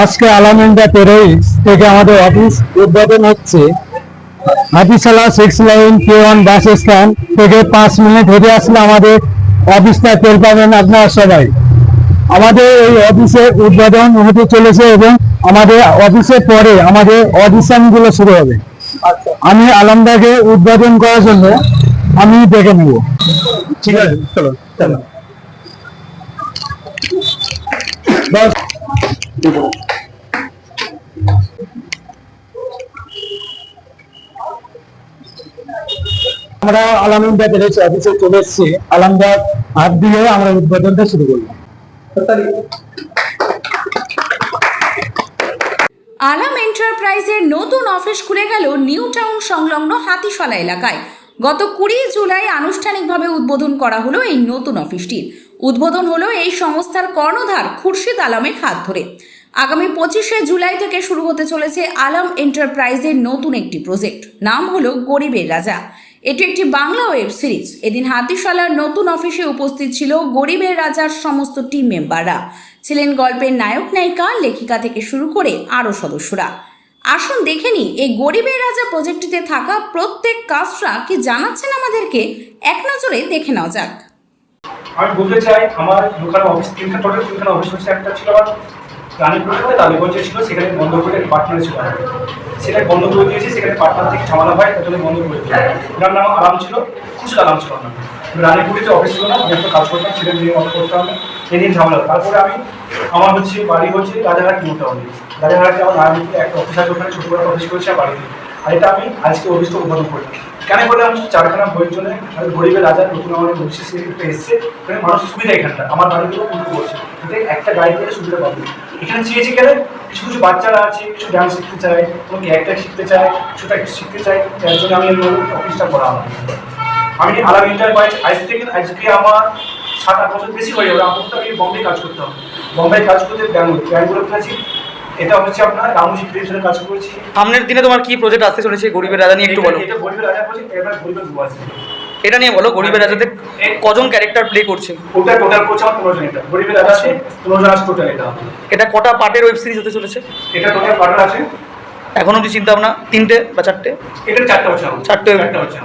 আজকে আলামেন্ডা টেরোইস থেকে আমাদের অফিস উদ্বোধন হচ্ছে। Hatishala 6 line K1 bus stand থেকে 5 মিনিট হেঁটে আসলে আমাদের অফিসটা পেয়ে পাবেন আপনারা সবাই। আমাদের এই অফিসের উদ্বোধন হতে চলেছে এবং আমাদের অফিসের পরে আমাদের অডিশন গুলো শুরু হবে। আমি আলামদাকে উদ্বোধন করার জন্য আমি ডেকে নেব। ঠিক আছে, চলো চলো। আমরা আলামদা টেরেস অফিসে চলে এসেছি। আলামদা হাত দিয়ে আমরা উদ্বোধনটা শুরু করলাম। আলাম এন্টারপ্রাইজের নতুন অফিস খুলে গেল নিউ টাউন সংলগ্ন হাতিশালা এলাকায়। গত 20 জুলাই আনুষ্ঠানিকভাবে উদ্বোধন করা হলো এই নতুন অফিসটির। উদ্বোধন হলো এই সংস্থার কর্ণধার খুরশিদ আলমের হাত ধরে। আগামী 25শে জুলাই থেকে শুরু হতে চলেছে আলাম এন্টারপ্রাইজের নতুন একটি প্রজেক্ট, নাম হলো গরিবের রাজা। এটি একটি বাংলা ওয়েব সিরিজ। এদিন হাতিশালার নতুন অফিসে উপস্থিত ছিল গরিবের রাজার সমস্ত টিম মেম্বাররা, ছিলেন গল্পের নায়ক নায়িকা, লেখিকা থেকে শুরু করে আরও সদস্যরা। আসুন দেখে নিই এই গরিবের রাজা প্রজেক্টটিতে থাকা প্রত্যেক কাস্টরা কি জানাচ্ছেন আমাদেরকে। এক নজরে দেখে নেওয়া যাক। আমি বলতে চাই, আমার দোকানে অফিস তিনখানে অফিস হচ্ছে। একটা ছিল আমার রানীপুরে তালিগঞ্জে ছিল, সেখানে বন্ধ করে পার্টনার ছিল, সেটা বন্ধ করে দিয়েছি। সেখানে পার্টনার থেকে ঝামেলা হয়, তার জন্য বন্ধ করে দিয়েছি। ওনার নাম আরাম ছিল, খুশি আরাম ছিল না। রানীপুরে যে অফিস ছিল না, আমি একটা কাজ করতাম, সেটা নিয়ে অফিস করতাম আমি, এই নিয়ে ঝামেলা। তারপরে আমি আমার হচ্ছে বাড়ি হচ্ছে রাজারহাট মোটামুটি। রাজারহাটে আমার রানীপুরে একটা অফিস আছে, ওখানে ছোটো বড় অফিস করেছি বাড়িতে। আর এটা আমি আজকে অফিসটা উদ্বোধন করলাম। কেন বলে আমি 4খানা বইয়ের জন্য গরিবের রাজার নতুন আমাদের অফিসে এসছে। এখানে মানুষ সুবিধা, এখানটা আমার বাড়িগুলো উন্নত করছে, এটা একটা গাড়ি থেকে সুবিধা পাবে। এখানে চেয়েছি কেন, কিছু কিছু বাচ্চারা আছে, কিছু ডান্স শিখতে চায়, কোনো ক্যারেক্টার শিখতে চায়, কিছুটা শিখতে চায়, তার জন্য আমি অফিসটা করা আমার। আমি আলাম এন্টারপ্রাইজ আজকে আমার 7-8 বছর বেশি হয়ে যাবে। আমার তো আমি বম্বে কাজ করতে হবে, বম্বে কাজ করতে ব্যাঙ্গুলো করেছি। এটা হচ্ছে আপনার রামজি ক্রিয়েশনের কাজ করেছি। সামনের দিনে তোমার কি প্রজেক্ট আসতে চলেছে গরিবের রাজা নিয়ে একটু বলো। এটা গরিবের রাজা প্রজেক্ট, এবার গরিবের দু আছে। এটা নিয়ে বলো, গরিবের রাজাতে কজন ক্যারেক্টার প্লে করছে? ওটা টোটাল করছে আমার 15 জন। এটা গরিবের রাজা আছে 15 জন আছে টোটাল। এটা কটা পার্টের ওয়েব সিরিজ হতে চলেছে? এটা টোটাল পার্ট আছে। এখন অবধি চিন্তা ভাবনা 3টে বা 4টে? এটা 4টা হচ্ছে।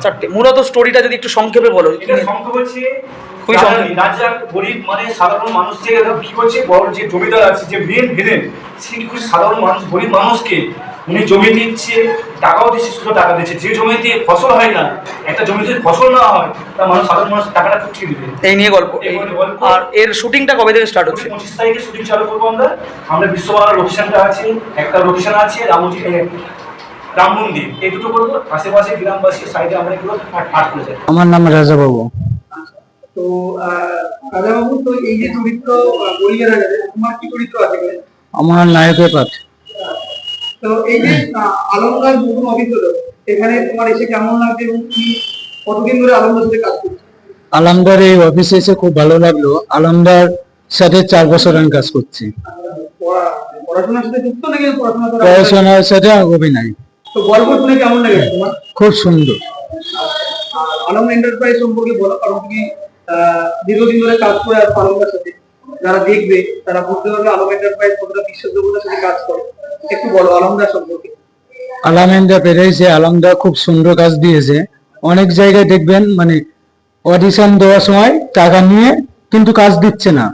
4টে। মূলত স্টোরিটা যদি একটু সংক্ষেপে বলো। এটা সংক্ষেপ হচ্ছে খুবই সংক্ষেপ। রাজা গরিব মানে সাধারণ মানুষ থেকে কি করছে, বড় যে জমিদার আছে, যে মেন ভিলেন, সে কি করছে সাধারণ মানুষ গরিব মানুষকে উনি জমি দিচ্ছে, টাকাও দিচ্ছে, শুধু টাকা দিচ্ছে। যে জমিতে ফসল হয় না, একটা জমিতে ফসল না হয়, তা মানুষ সাধারণ মানুষ টাকাটা ফুটিয়ে দিবে। এই নিয়ে গল্প। আর এর শুটিংটা কবে থেকে স্টার্ট হচ্ছে? 25 তারিখে শুটিং চালু করবো আমরা। আমরা বিশ্ববাংলা লোকেশনটা আছে, একটা লোকেশন আছে রামজি রাম মন্দির, এই দুটো করবো। আশেপাশে গ্রামবাসী সাইডে আমরা এগুলো পাঠ করে যাই। আমার নাম রাজা বাবু। তো রাজাবাবু, তো এই যে চরিত্র গরিবের রাজা, তোমার কি চরিত্র আছে? আমার নায়কের পাঠ। তো এই যে আলমদার নতুন অফিস হলো, এখানে তোমার এসে কেমন লাগছে এবং কি কতদিন ধরে আলমদার সাথে কাজ করছো? আলমদার এই অফিসে এসে খুব ভালো লাগলো। আলমদার সাথে 4 বছর আমি কাজ করছি। পড়াশোনার সাথে যুক্ত নাকি পড়াশোনার সাথে অভিনয়। তো গল্প শুনে কেমন লাগে তোমার? খুব সুন্দর। আলম এন্টারপ্রাইজ সম্পর্কে বলো, কারণ তুমি দীর্ঘদিন ধরে কাজ করে আর আলমদার সাথে যারা দেখবে তারা বুঝতে পারবে আলম এন্টারপ্রাইজ কতটা বিশ্বাসযোগ্যতার সাথে কাজ করে। একটু বলো আলমদার সম্পর্কে। আলামেন্ডা পেরেছে, আলামদা খুব সুন্দর কাজ দিয়েছে। অনেক জায়গায় দেখবেন মানে অডিশন দেওয়ার সময় টাকা নিয়ে কিন্তু কাজ দিচ্ছে না,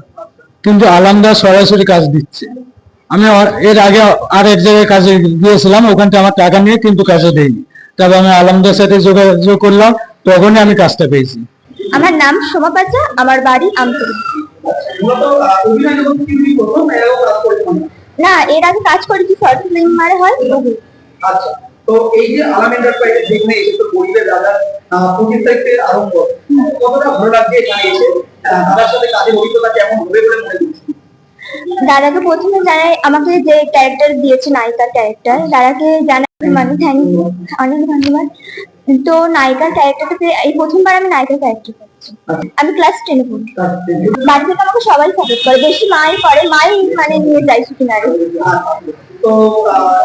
কিন্তু আলামদা সরাসরি কাজ দিচ্ছে। আমি এর আগে আর এক জায়গায় কাজে গিয়েছিলাম, ওখানটা আমার টাকা নিয়ে কিন্তু কাজও দেয়নি। তবে আমি আলামদার সাথে যোগাযোগ করলাম, তখনই আমি কাজটা পেয়েছি। আমার নাম সোমা পাচা, আমার বাড়ি আমতলী। না, এর আগে কাজ করেছি শর্ট ফিল্ম মারে হয়। আচ্ছা, তো এই যে আলাম এন্টারপ্রাইজের যেখানে এসে তো গরিবের রাজার 25 তারিখ থেকে আরম্ভ, কতটা ভালো লাগছে এখানে এসে? দাদার সাথে কাজের অভিজ্ঞতা কেমন হবে বলে মনে করছি? দাদাকে প্রথমে জানাই, আমাকে যে ক্যারেক্টার দিয়েছে নায়িকার ক্যারেক্টার, দাদাকে জানাই মানে থ্যাংক ইউ, অনেক ধন্যবাদ। তো নায়িকার ক্যারেক্টারটাতে এই প্রথমবার আমি নায়িকার ক্যারেক্টার করছি। আমি ক্লাস 10-এ পড়ি। বাড়ি থেকে আমাকে সবাই সাপোর্ট করে, বেশি মাই করে, মাই মানে নিয়ে যায় শুটিংয়ে। তো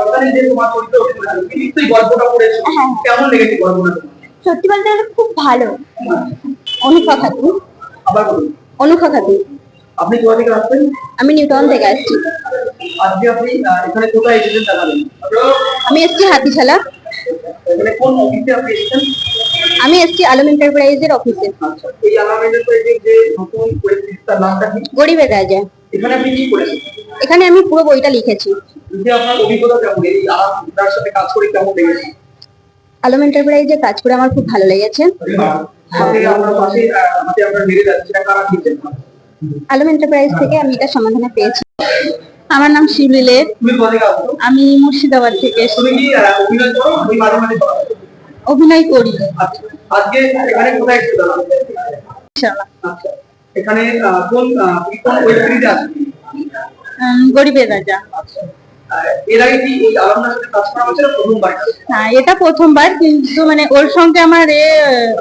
ওখানে যে তোমার চরিত্র নিশ্চয়ই গল্পটা পড়েছো, কেমন লেগেছে গল্পটা? সত্যি বলতে খুব ভালো। অনুভা খাতুন। আবার বলুন। অনুভা খাতুন। আপনি কোথা থেকে আসছেন? আমি নিউ টাউন থেকে আসছি। আজকে আপনি এখানে কোথায় এসেছেন জানাবেন? আমি এসছি হাতিশালা। এখানে কোন অফিসে আপনি এসেছেন? আমি এসছি আলম এন্টারপ্রাইজের অফিসে। আচ্ছা, এই আলাম এন্টারপ্রাইজের যে নতুন ওয়েবসাইট তার নামটা কি? গরিবের রাজা। এখানে আপনি কি করেছেন? এখানে আমি পুরো বইটা লিখেছি। যে আপনার অভিজ্ঞতা কেমন, এই আলামদার সাথে কাজ করে কেমন লেগেছে? আলম এন্টারপ্রাইজে কাজ করে আমার খুব ভালো লেগেছে। সাথে আপনার পাশে হাতে আপনার মেরে যাচ্ছে, সেটা কারা দিচ্ছেন? আলম এন্টারপ্রাইজ থেকে আমি এটা সমাধানে পেয়েছি। আমার নাম শিবলীলের। তুমি কোথা থেকে আসছো? আমি মুর্শিদাবাদ থেকে তুমি কি অভিনয় করো? আমি মাঝে মাঝে করো। অভিনয় করি। আচ্ছা, আজকে এখানে কোথায় এসেছো দাদা? আচ্ছা, এখানে কোন ওয়েব সিরিজে আছে? গরিবের রাজা। আচ্ছা, এর আগে কি এই আলামদার সাথে কাজ করা হয়েছিল প্রথমবার? হ্যাঁ, এটা প্রথমবার, কিন্তু মানে ওর সঙ্গে আমার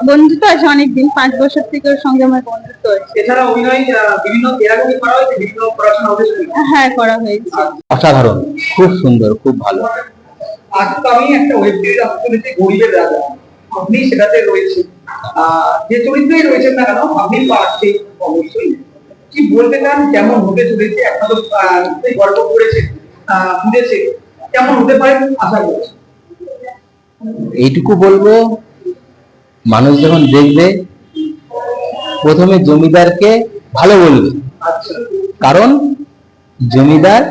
বন্ধুত্ব আছে অনেকদিন, 5 বছর থেকে ওর সঙ্গে আমার বন্ধুত্ব আছে। এছাড়া অভিনয় বিভিন্ন এর আগে করা হয়েছে, বিভিন্ন পড়াশোনা হয়েছে? হ্যাঁ, করা হয়েছে। অসাধারণ, খুব সুন্দর, খুব ভালো। আজ তো আমি একটা ওয়েব সিরিজ আসতে চলেছি গরিবের রাজা, আপনি সেটাতে রয়েছে, যে চরিত্রেই রয়েছেন না কেন আপনি পারছেন অবশ্যই। কি বলতে চান, কেমন হতে চলেছে? আপনার তো সেই গল্প পড়েছে, বুঝেছে, কেমন হতে পারে আশা করছি? এইটুকু বলবো, মানুষ যখন দেখবে প্রথমে জমিদারকে ভালো বলবে, আচ্ছা, কারণ জমিদার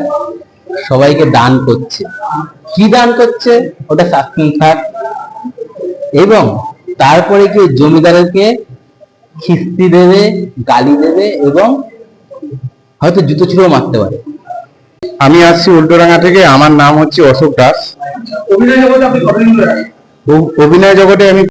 সবাইকে দান করছে। কি দান করছে ওটা সাসপেন্স থাক, এবং তারপরে কি জমিদারকে খিস্তি দেবে, গালি দেবে, এবং হয়তো জুতো ছুঁড়েও মারতে পারে। আমি আসছি উল্টোডাঙ্গা থেকে। আমার নাম হচ্ছে অশোক দাস। অভিনয় জগতে আপনি কতদিন ধরে আছেন? অভিনয় জগতে আমি